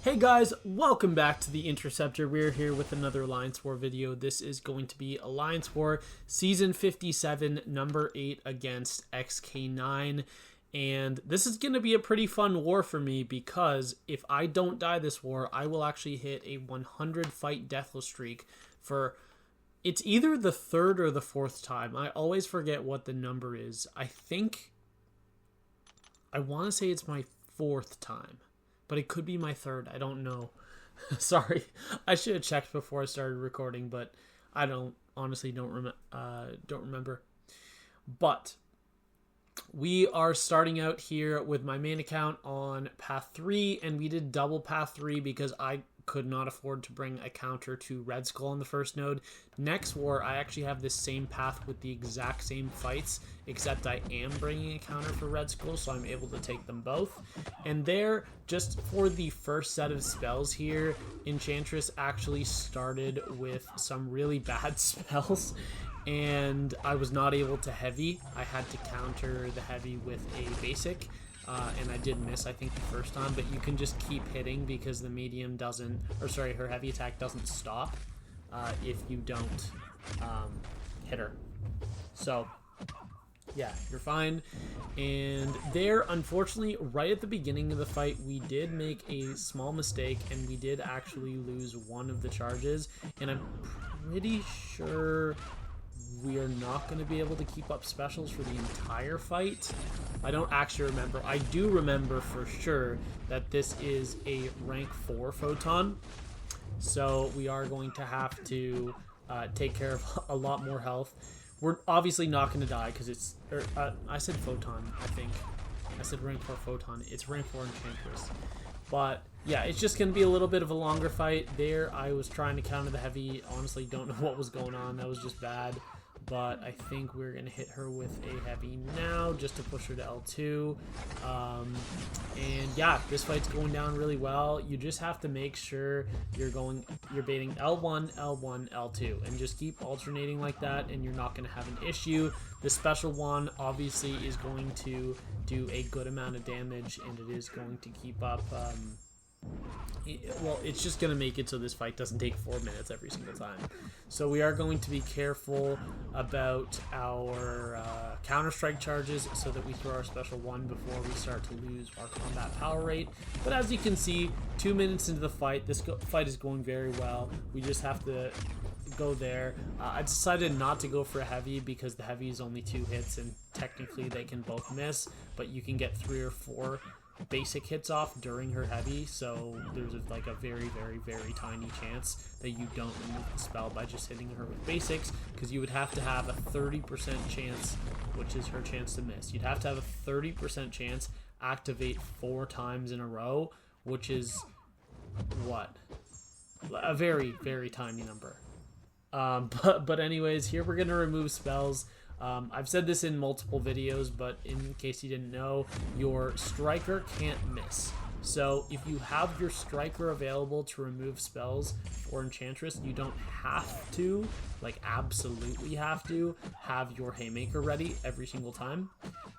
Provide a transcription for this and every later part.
Hey guys, welcome back to the Interceptor. We're here with another Alliance War video. This is going to be Alliance War Season 57, Number 8 against XK9. And this is going to be a pretty fun war for me because if I don't die this war, I will actually hit a 100 fight Deathless streak for... It's either the third or the fourth time. I always forget what the number is. I want to say it's my fourth time. But it could be my third. I don't know. Sorry. I should have checked before I started recording, but I honestly don't remember. But we are starting out here with my main account on path 3, and we did double path 3 because I could not afford to bring a counter to Red Skull on the first node. Next war, I actually have this same path with the exact same fights, except I am bringing a counter for Red Skull, so I'm able to take them both. And there, just for the first set of spells here, Enchantress actually started with some really bad spells, and I was not able to heavy. I had to counter the heavy with a basic. And I did miss, I think, the first time, but you can just keep hitting because the medium doesn't, or sorry, her heavy attack doesn't stop if you don't hit her. So, yeah, you're fine. And there, unfortunately, right at the beginning of the fight, we did make a small mistake, and we did actually lose one of the charges, and I'm pretty sure we are not going to be able to keep up specials for the entire fight. I don't actually remember. I do remember for sure that this is a rank 4 photon. So we are going to have to take care of a lot more health. We're obviously not going to die because it's... I said photon, I think. I said rank 4 photon. It's rank 4 Enchantress. But yeah, it's just going to be a little bit of a longer fight. There, I was trying to counter the heavy. Honestly, don't know what was going on. That was just bad. But I think we're going to hit her with a heavy now just to push her to L2. And yeah, this fight's going down really well. You just have to make sure you're baiting L1, L1, L2, and just keep alternating like that, and you're not going to have an issue. The special one obviously is going to do a good amount of damage, and it is going to keep up... well, it's just going to make it so this fight doesn't take 4 minutes every single time. So we are going to be careful about our counter-strike charges so that we throw our special one before we start to lose our combat power rate. But as you can see, 2 minutes into the fight, this fight is going very well. We just have to go there. I decided not to go for a heavy because the heavy is only 2 hits and technically they can both miss, but you can get 3 or 4 basic hits off during her heavy, so there's like a very, very, very tiny chance that you don't remove the spell by just hitting her with basics, because you would have to have a 30% chance, which is her chance to miss. You'd have to have a 30% chance activate 4 times in a row, which is what? A very, very tiny number. But anyways, here we're going to remove spells. I've said this in multiple videos, but in case you didn't know, your striker can't miss. So if you have your striker available to remove spells for Enchantress, you don't have to, like absolutely have to, have your Haymaker ready every single time.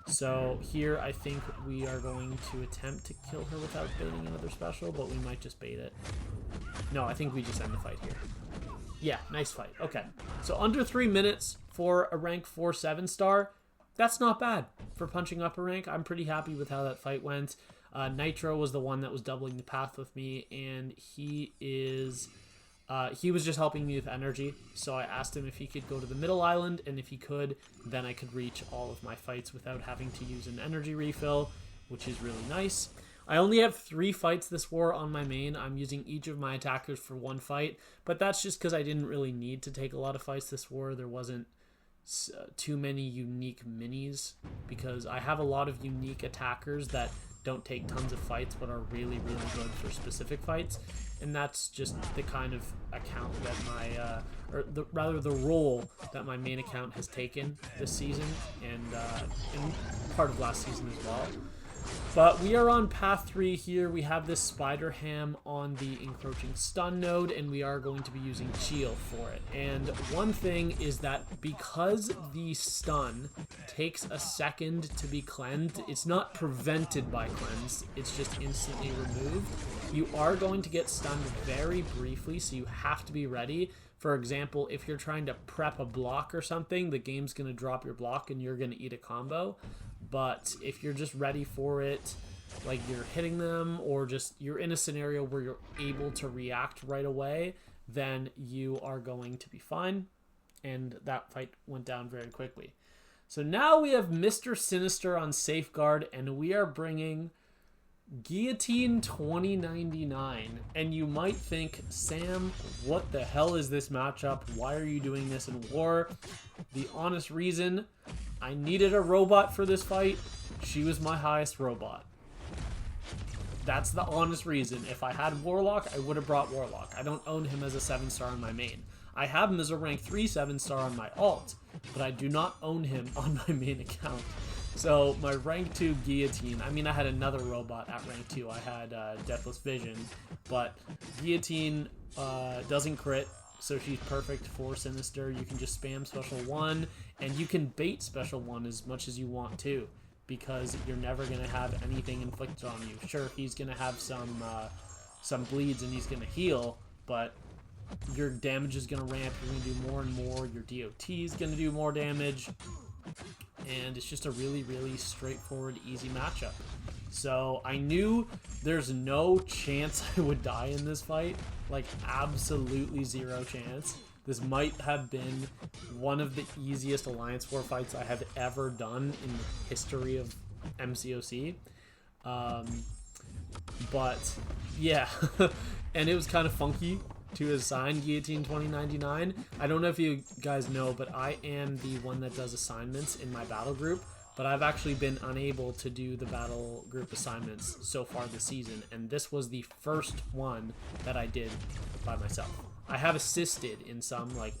So here I think we are going to attempt to kill her without baiting another special, but we might just bait it. No, I think we just end the fight here. Yeah, nice fight. Okay, so under 3 minutes for a rank 4 7-star. That's not bad for punching up a rank. I'm pretty happy with how that fight went. Nitro was the one that was doubling the path with me, and he was just helping me with energy. So I asked him if he could go to the middle island, and if he could, then I could reach all of my fights without having to use an energy refill, which is really nice. I only have 3 fights this war on my main. I'm using each of my attackers for 1 fight, but that's just because I didn't really need to take a lot of fights this war. There wasn't too many unique minis, because I have a lot of unique attackers that don't take tons of fights but are really, really good for specific fights, and that's just the kind of account that my, the role that my main account has taken this season, and in part of last season as well. But we are on path 3 here. We have this Spider Ham on the encroaching stun node, and we are going to be using Chee'Ilth for it. And one thing is that because the stun takes a second to be cleansed, it's not prevented by cleanse, it's just instantly removed. You are going to get stunned very briefly, so you have to be ready. For example, if you're trying to prep a block or something, the game's going to drop your block and you're going to eat a combo. But if you're just ready for it, like you're hitting them or just you're in a scenario where you're able to react right away, then you are going to be fine. And that fight went down very quickly. So now we have Mr. Sinister on Safeguard, and we are bringing Guillotine 2099. And you might think, Sam, what the hell is this matchup? Why are you doing this in war? The honest reason, I needed a robot for this fight. She was my highest robot. That's the honest reason. If I had Warlock, I would have brought Warlock. I don't own him as a 7-star on my main. I have him as a rank 3 7-star on my alt, but I do not own him on my main account. So my rank 2 Guillotine, I mean I had another robot at rank 2. I had Deathless Vision, but Guillotine doesn't crit, so she's perfect for Sinister. You can just spam Special 1, and you can bait Special 1 as much as you want to, because you're never going to have anything inflicted on you. Sure, he's going to have some bleeds and he's going to heal, but your damage is going to ramp. You're going to do more and more. Your DOT is going to do more damage. And it's just a really, really straightforward, easy matchup. So I knew there's no chance I would die in this fight. Like, absolutely zero chance. This might have been one of the easiest Alliance War fights I have ever done in the history of MCOC. But, yeah. And it was kind of funky to assign Guillotine 2099. I don't know if you guys know, but I am the one that does assignments in my battle group, but I've actually been unable to do the battle group assignments so far this season, and this was the first one that I did by myself. I have assisted in some, like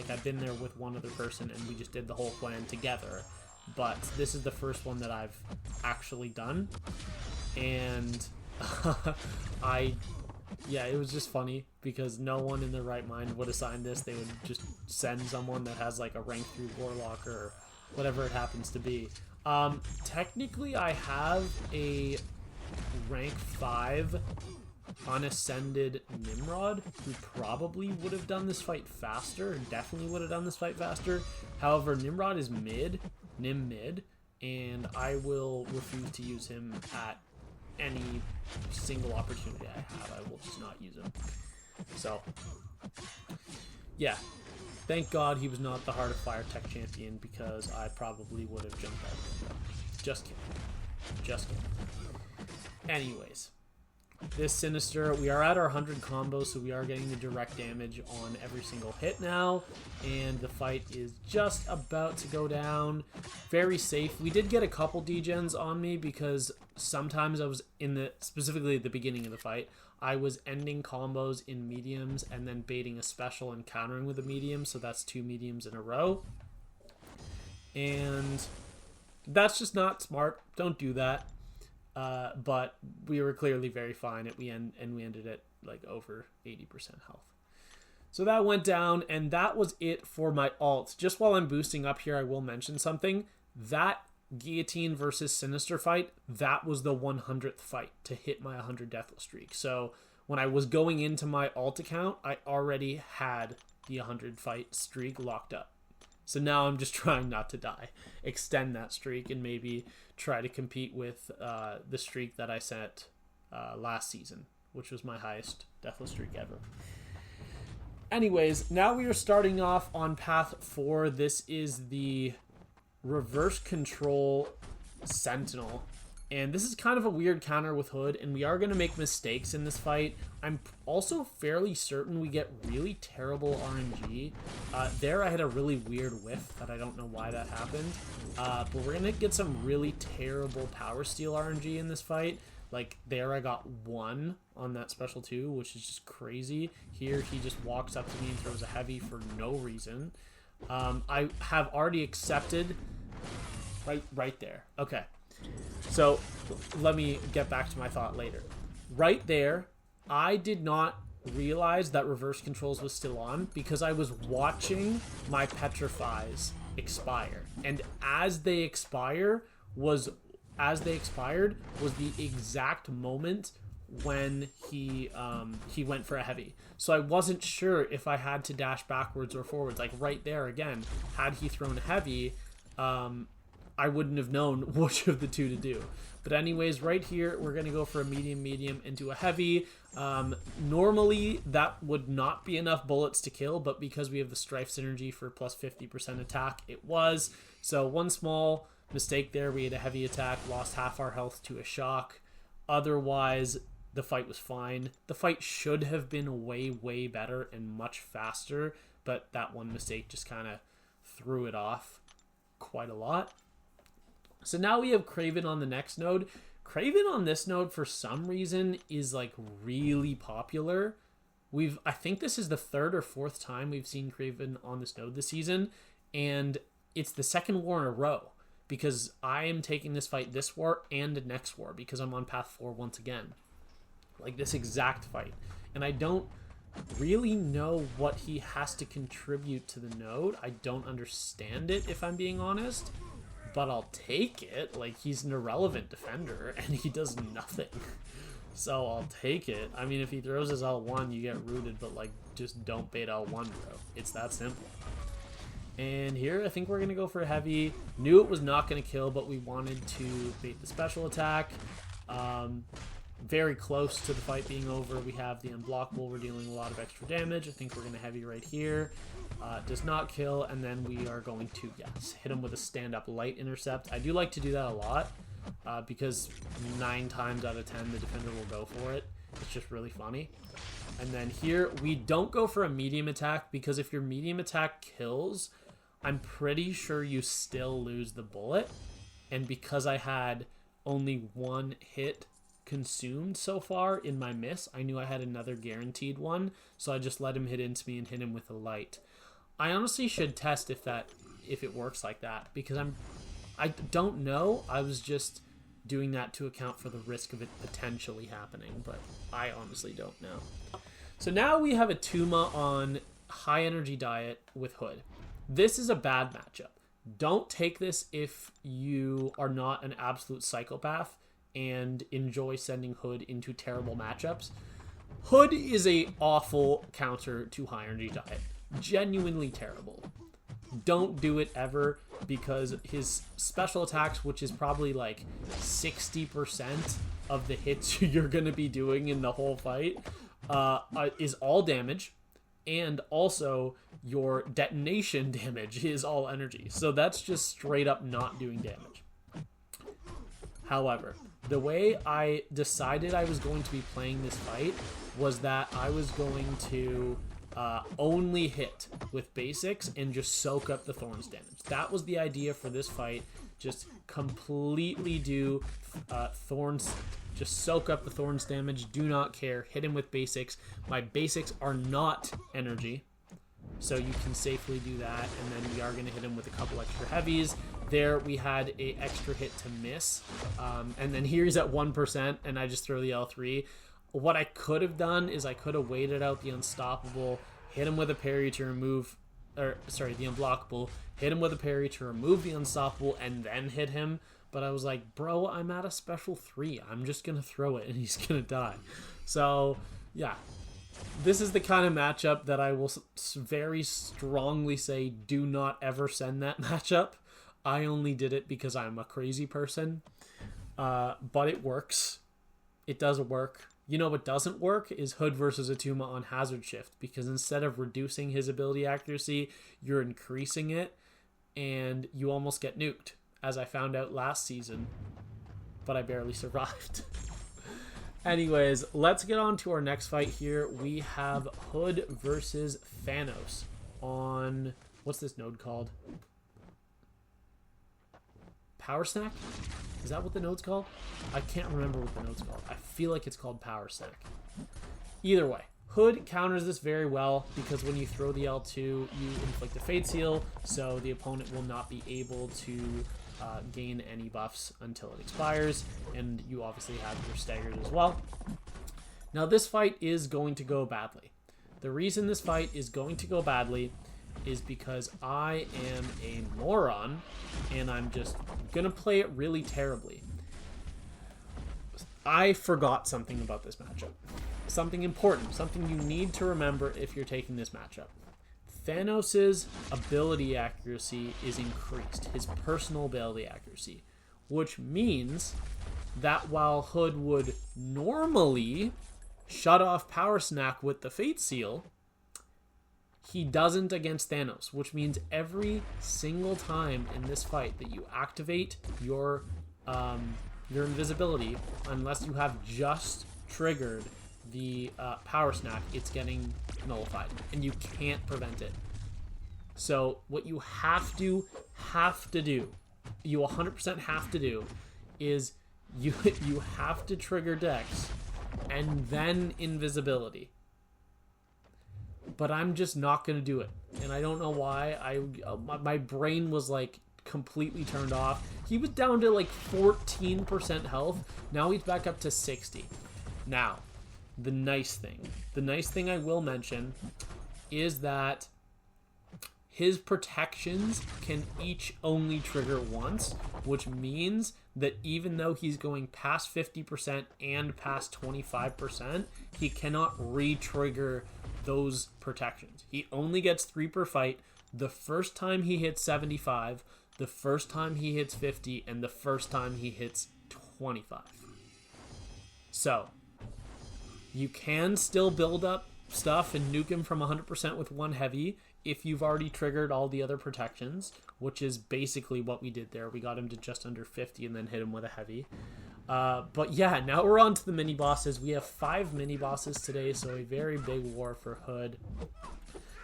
I've been there with one other person and we just did the whole plan together, but this is the first one that I've actually done. And yeah, it was just funny because no one in their right mind would assign this. They would just send someone that has like a rank 3 Warlock or whatever it happens to be. Technically, I have a rank 5 unascended Nimrod who probably would have done this fight faster. Definitely would have done this fight faster. However, Nimrod is Nim mid, and I will refuse to use him at any single opportunity I have. I will just not use him. So, yeah. Thank God he was not the Heart of Fire Tech champion, because I probably would have jumped out the window. Just kidding. Just kidding. Anyways, this Sinister, we are at our 100 combos, so we are getting the direct damage on every single hit now, and the fight is just about to go down. Very safe. We did get a couple degens on me because sometimes I was specifically at the beginning of the fight, I was ending combos in mediums and then baiting a special and countering with a medium, so that's 2 mediums in a row. And that's just not smart. Don't do that. But we were clearly very fine we ended at like over 80% health. So that went down, and that was it for my alt. Just while I'm boosting up here, I will mention something. That Guillotine versus Sinister fight, that was the 100th fight to hit my 100 Deathless streak. So when I was going into my alt account, I already had the 100 fight streak locked up. So now I'm just trying not to die, extend that streak, and maybe try to compete with the streak that I set last season, which was my highest Deathless streak ever. Anyways, now we are starting off on path 4. This is the reverse control Sentinel. And this is kind of a weird counter with Hood, and we are going to make mistakes in this fight. I'm also fairly certain we get really terrible RNG. There I had a really weird whiff that I don't know why that happened. But we're going to get some really terrible power steal RNG in this fight. Like there I got 1 on that special 2, which is just crazy. Here he just walks up to me and throws a heavy for no reason. I have already accepted right there. Okay. So let me get back to my thought later. Right there, I did not realize that reverse controls was still on because I was watching my petrifies expire. And as they expired was the exact moment when he went for a heavy. So I wasn't sure if I had to dash backwards or forwards. Like right there again, had he thrown heavy, I wouldn't have known which of the two to do. But anyways, right here, we're going to go for a medium into a heavy. Normally, that would not be enough bullets to kill, but because we have the Strife synergy for plus 50% attack, it was. So one small mistake there. We had a heavy attack, lost half our health to a shock. Otherwise, the fight was fine. The fight should have been way better and much faster, but that one mistake just kind of threw it off quite a lot. So now we have Kraven on the next node. Kraven on this node, for some reason, is like really popular. I think this is the third or fourth time we've seen Kraven on this node this season, and it's the second war in a row because I am taking this fight this war and the next war because I'm on path 4 once again. Like this exact fight. And I don't really know what he has to contribute to the node. I don't understand it, if I'm being honest. But I'll take it. Like, he's an irrelevant defender, and he does nothing. So I'll take it. I mean, if he throws his L1, you get rooted, but, like, just don't bait L1, bro. It's that simple. And here, I think we're going to go for a heavy. Knew it was not going to kill, but we wanted to bait the special attack. Very close to the fight being over. We have the unblockable. We're dealing a lot of extra damage. I think we're going to heavy right here. Does not kill, and then we are going to, yes, hit him with a stand-up light intercept. I do like to do that a lot because 9 times out of 10 the defender will go for it. It's just really funny. And then here, we don't go for a medium attack because if your medium attack kills, I'm pretty sure you still lose the bullet. And because I had only 1 hit consumed so far in my miss, I knew I had another guaranteed one, so I just let him hit into me and hit him with a light. I honestly should test if it works like that because I don't know. I was just doing that to account for the risk of it potentially happening, but I honestly don't know. So now we have Attuma on high energy diet with Hood. This is a bad matchup. Don't take this if you are not an absolute psychopath and enjoy sending Hood into terrible matchups. Hood is a awful counter to high energy diet. Genuinely terrible. Don't do it ever because his special attacks, which is probably like 60% of the hits you're going to be doing in the whole fight, is all damage, and also your detonation damage is all energy. So that's just straight up not doing damage. However, the way I decided I was going to be playing this fight was that I was going to only hit with basics and just soak up the Thorns damage. That was the idea for this fight. Just completely do Thorns, just soak up the Thorns damage. Do not care. Hit him with basics. My basics are not energy, so you can safely do that. And then we are going to hit him with a couple extra heavies. There we had a extra hit to miss. And then here he's at 1%, and I just throw the L3. What I could have done is I could have waited out the unstoppable, hit him with a parry to remove, the unblockable, hit him with a parry to remove the unstoppable, and then hit him. But I was like, bro, I'm at a special 3. I'm just going to throw it, and he's going to die. So, yeah. This is the kind of matchup that I will very strongly say do not ever send that matchup. I only did it because I'm a crazy person. But it works. It does work. You know what doesn't work is Hood versus Attuma on Hazard Shift, because instead of reducing his ability accuracy, you're increasing it, and you almost get nuked, as I found out last season, but I barely survived. Anyways, let's get on to our next fight here. We have Hood versus Thanos on, what's this node called? Power Snack? Is that what the node's called? I can't remember what the node's called. I feel like it's called Power Snack. Either way, Hood counters this very well because when you throw the L2, you inflict a Fate Seal, so the opponent will not be able to gain any buffs until it expires, and you obviously have your staggered as well. Now this fight is going to go badly. The reason this fight is going to go badly is because I am a moron, and I'm just gonna play it really terribly. I forgot something about this matchup. Something important, something you need to remember if you're taking this matchup. Thanos' ability accuracy is increased, his personal ability accuracy, which means that while Hood would normally shut off Power Snack with the Fate Seal, he doesn't against Thanos, which means every single time in this fight that you activate your invisibility, unless you have just triggered the Power Snack, it's getting nullified, and you can't prevent it. So what you have to do, you 100% have to do, is you have to trigger Dex and then invisibility. But I'm just not going to do it, and I don't know why. My brain was like completely turned off. He was down to like 14% health. Now he's back up to 60. Now, the nice thing I will mention is that his protections can each only trigger once, which means that even though he's going past 50% and past 25%, he cannot re-trigger those protections. He only gets 3 per fight. The first time he hits 75, the first time he hits 50, and the first time he hits 25. So you can still build up stuff and nuke him from 100% with 1 heavy if you've already triggered all the other protections, which is basically what we did there. We got him to just under 50 and then hit him with a heavy. But yeah, now we're on to the mini bosses. We have 5 mini bosses today, so a very big war for Hood.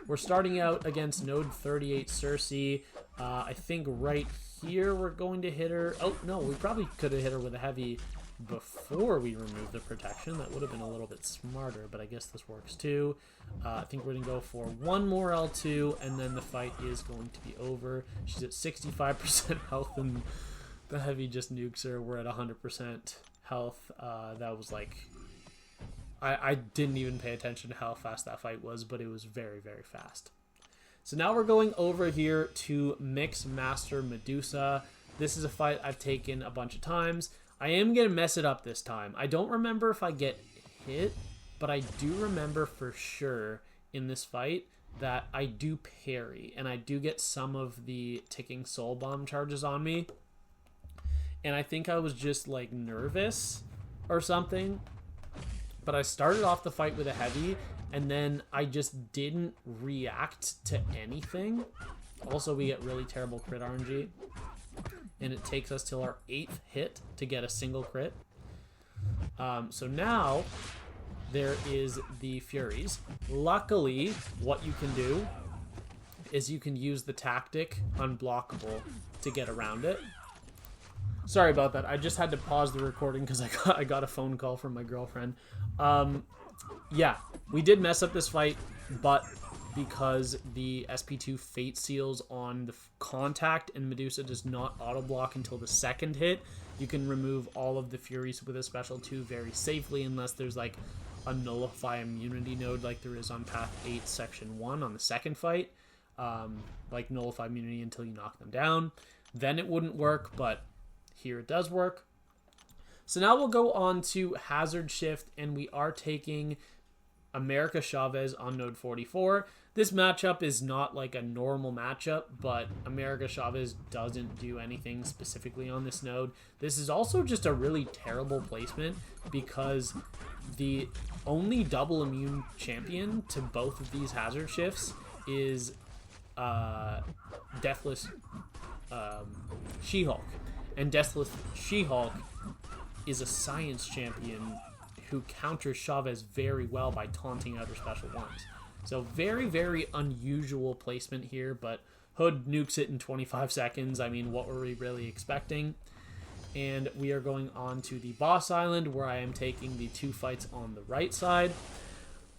We're starting out against Node 38 Sersi. I think right here we're going to hit her. Oh, no, we probably could have hit her with a heavy before we remove the protection. That would have been a little bit smarter, but I guess this works too. I think we're going to go for 1 more L2, and then the fight is going to be over. She's at 65% health, and the heavy just nukes her. We're at 100% health. That was like... I didn't even pay attention to how fast that fight was, but it was very, very fast. So now we're going over here to Mix Master Medusa. This is a fight I've taken a bunch of times. I am going to mess it up this time. I don't remember if I get hit, but I do remember for sure in this fight that I do parry, and I do get some of the ticking soul bomb charges on me. And I think I was just like nervous or something. But I started off the fight with a heavy, and then I just didn't react to anything. Also, we get really terrible crit RNG, and it takes us till our 8th hit to get a single crit. So now there is the Furies. Luckily, what you can do is you can use the tactic Unblockable to get around it. Sorry about that. I just had to pause the recording because I got a phone call from my girlfriend. Yeah, we did mess up this fight, but because the SP2 Fate Seals on the Contact and Medusa does not auto-block until the 2nd hit, you can remove all of the Furies with a Special 2 very safely unless there's like a Nullify Immunity node like there is on Path 8 Section 1 on the 2nd fight. Like Nullify Immunity until you knock them down. Then it wouldn't work, but here it does work. So now we'll go on to Hazard Shift, and we are taking America Chavez on node 44. This matchup is not like a normal matchup, but America Chavez doesn't do anything specifically on this node. This is also just a really terrible placement because the only double immune champion to both of these Hazard Shifts is Deathless She-Hulk. And Deathless She-Hulk is a science champion who counters Chavez very well by taunting out her special ones. So very, very unusual placement here, but Hood nukes it in 25 seconds. I mean, what were we really expecting? And we are going on to the boss island where I am taking the 2 fights on the right side.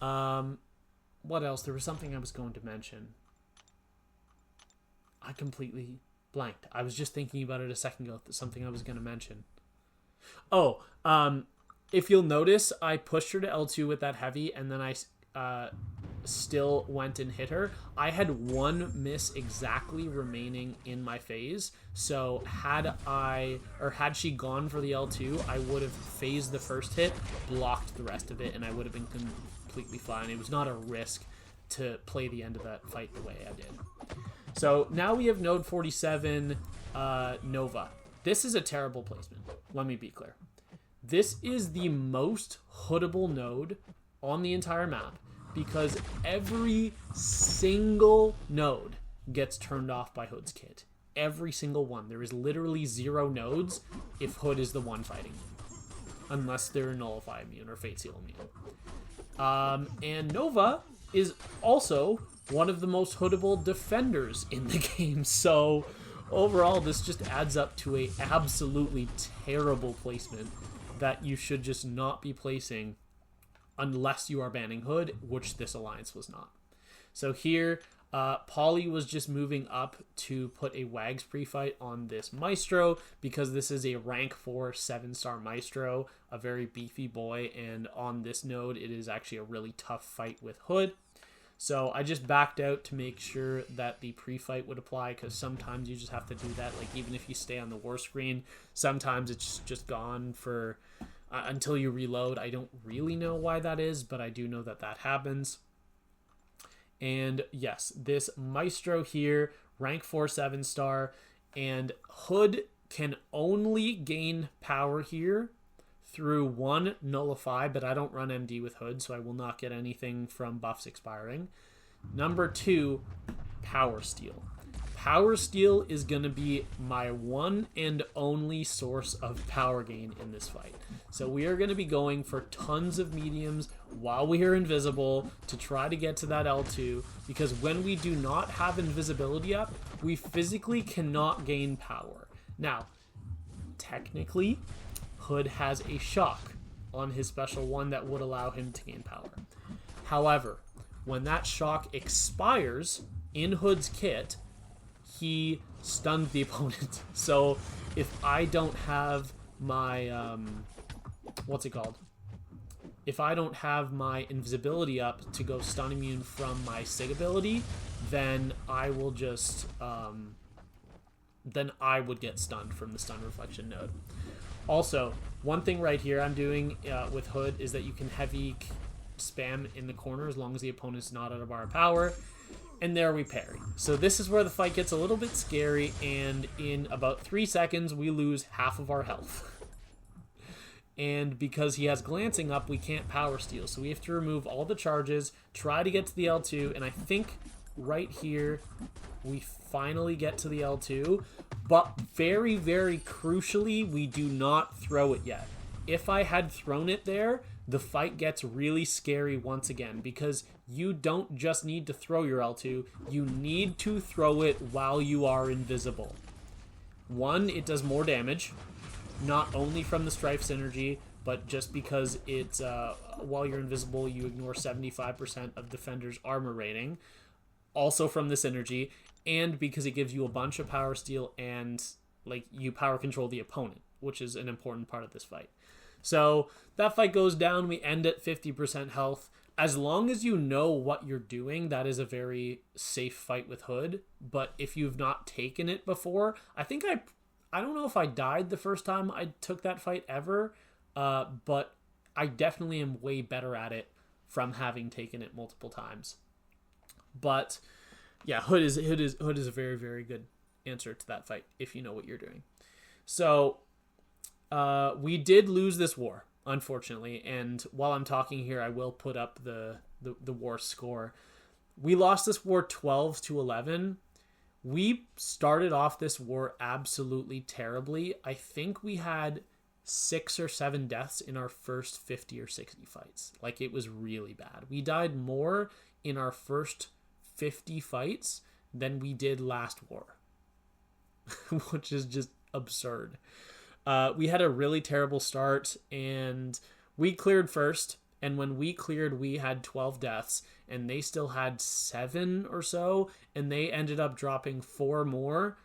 What else? There was something I was going to mention. I completely blanked. I was just thinking about it a second ago. That's something I was going to mention. Oh, if you'll notice, I pushed her to L2 with that heavy, and then I still went and hit her. I had one miss exactly remaining in my phase, so had she gone for the L2, I would have phased the first hit, blocked the rest of it, and I would have been completely fine. It was not a risk to play the end of that fight the way I did. So now we have node 47, Nova. This is a terrible placement. Let me be clear. This is the most hoodable node on the entire map because every single node gets turned off by Hood's kit. Every single one. There is literally 0 nodes if Hood is the one fighting. Unless they're Nullify immune or Fate Seal immune. And Nova is also one of the most hoodable defenders in the game. So overall, this just adds up to a absolutely terrible placement that you should just not be placing unless you are banning Hood, which this alliance was not. So here, Polly was just moving up to put a Wags pre-fight on this Maestro because this is a rank 4 7-star Maestro, a very beefy boy, and on this node it is actually a really tough fight with Hood. So I just backed out to make sure that the pre-fight would apply because sometimes you just have to do that. Like even if you stay on the war screen, sometimes it's just gone for until you reload. I don't really know why that is, but I do know that that happens. And yes, this Maestro here, rank 4 7-star, and Hood can only gain power here through 1, Nullify, but I don't run MD with Hood, so I will not get anything from buffs expiring. Number 2, Power Steal. Power Steal is going to be my one and only source of power gain in this fight. So we are going to be going for tons of mediums while we are invisible to try to get to that L2, because when we do not have invisibility up, we physically cannot gain power. Now, technically, Hood has a shock on his special one that would allow him to gain power. However, when that shock expires in Hood's kit, he stunned the opponent. So if I don't have my, if I don't have my invisibility up to go stun immune from my Sig ability, then I will just, then I would get stunned from the stun reflection node. Also, one thing right here I'm doing with Hood is that you can heavy spam in the corner as long as the opponent's not out of bar of power. And there we parry. So this is where the fight gets a little bit scary, and in about 3 seconds, we lose half of our health. And because he has glancing up, we can't power steal. So we have to remove all the charges, try to get to the L2, and I think right here, we finally get to the L2. But very, very crucially, we do not throw it yet. If I had thrown it there, the fight gets really scary once again, because you don't just need to throw your L2, you need to throw it while you are invisible. 1, it does more damage, not only from the Strife synergy, but just because it's while you're invisible, you ignore 75% of defender's armor rating, also from the synergy, and because it gives you a bunch of power steal and like you power control the opponent, which is an important part of this fight. So that fight goes down, we end at 50% health. As long as you know what you're doing, that is a very safe fight with Hood. But if you've not taken it before, I think I don't know if I died the first time I took that fight ever, but I definitely am way better at it from having taken it multiple times. But yeah, Hood is a very, very good answer to that fight if you know what you're doing. So we did lose this war, unfortunately, and while I'm talking here, I will put up the war score. We lost this war 12-11. We started off this war absolutely terribly. I think we had 6 or 7 deaths in our first 50 or 60 fights. Like, it was really bad. We died more in our first 50 fights than we did last war, which is just absurd. We had a really terrible start, and we cleared first, and when we cleared, we had 12 deaths, and they still had 7 or so, and they ended up dropping 4 more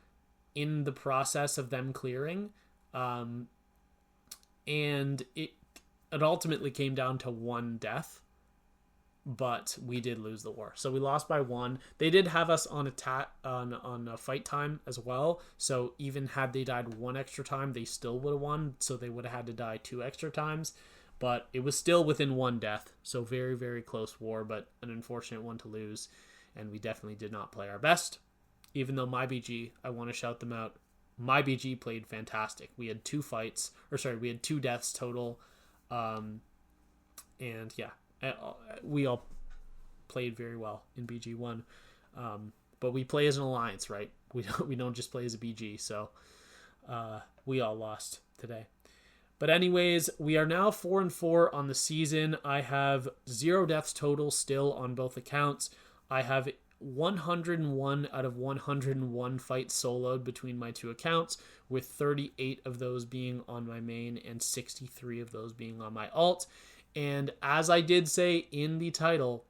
in the process of them clearing. And it ultimately came down to 1 death, but we did lose the war. So we lost by 1. They did have us on a fight time as well. So even had they died 1 extra time, they still would have won. So they would have had to die 2 extra times. But it was still within 1 death. So very, very close war, but an unfortunate one to lose. And we definitely did not play our best. Even though my BG, I want to shout them out. My BG played fantastic. We had 2 deaths total. And yeah, we all played very well in BG1. But we play as an alliance, right? We don't just play as a BG. So we all lost today. But anyways, we are now 4-4 on the season. I have 0 deaths total still on both accounts. I have 101 out of 101 fights soloed between my 2 accounts, with 38 of those being on my main and 63 of those being on my alt. And as I did say in the title,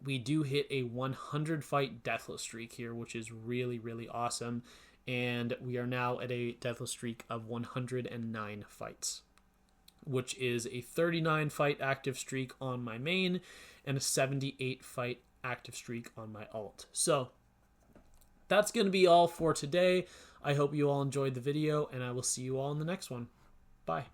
we do hit a 100 fight deathless streak here, which is really, really awesome. And we are now at a deathless streak of 109 fights, which is a 39 fight active streak on my main and a 78 fight active streak on my alt. So that's going to be all for today. I hope you all enjoyed the video, and I will see you all in the next one. Bye.